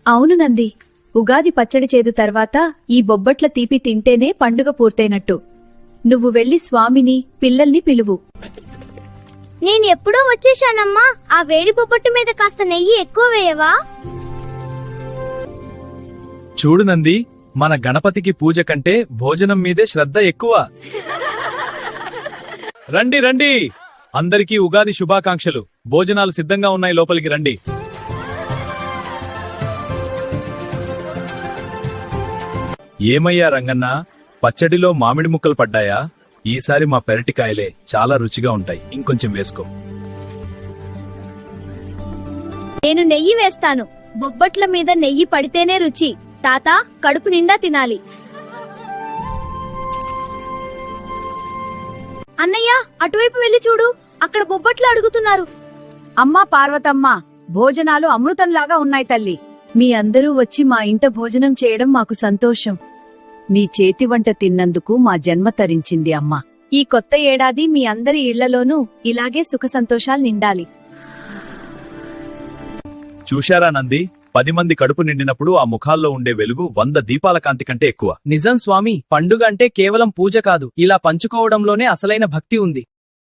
అవును నంది, ఉగాది పచ్చడి చేదు తర్వాత ఈ బొబ్బట్ల తీపి తింటేనే పండుగ పూర్తయినట్టు. నువ్వు వెళ్లి స్వామిని, పిల్లల్ని పిలువు. నేను ఎప్పుడో వచ్చేశానమ్మా. ఆ వేడి బొబ్బట్టు మీద కాస్త నెయ్యి ఎక్కువ వేయవా? చూడు నంది, మన గణపతికి పూజ కంటే భోజనం మీదే శ్రద్ధ ఎక్కువ. రండి రండి, అందరికీ ఉగాది శుభాకాంక్షలు. భోజనాలు సిద్ధంగా ఉన్నాయి, లోపలికి రండి. ఏమయ్యా రంగన్న, పచ్చడిలో మామిడి ముక్కలు పడ్డాయా? ఈసారి మా పెరటికాయలే చాలా రుచిగా ఉంటాయి, ఇంకొంచెం వేసుకో. నేను నెయ్యి వేస్తాను. బొబ్బట్ల మీద నెయ్యి పడితేనే రుచి. తాత, కడుపు నిండా తినాలి. అన్నయ్య, అటువైపు వెళ్లి చూడు, అక్కడ బొబ్బట్లు అడుగుతున్నారు. అమ్మా పార్వతమ్మ, భోజనాలు అమృతంలాగా ఉన్నాయి తల్లి. మీ అందరూ వచ్చి మా ఇంట భోజనం చేయడం మాకు సంతోషం. నీ చేతి వంట తిన్నందుకు మా జన్మ తరించింది అమ్మా. ఈ కొత్త ఏడాది మీ అందరి ఇళ్లలోనూ ఇలాగే సుఖ సంతోషాలు నిండాలి. చూశారా నంది, 10 మంది కడుపు నిండినప్పుడు ఆ ముఖాల్లో ఉండే వెలుగు 100 దీపాల కాంతి కంటే ఎక్కువ. నిజం స్వామి, పండుగ అంటే కేవలం పూజ కాదు, ఇలా పంచుకోవడంలోనే అసలైన భక్తి ఉంది.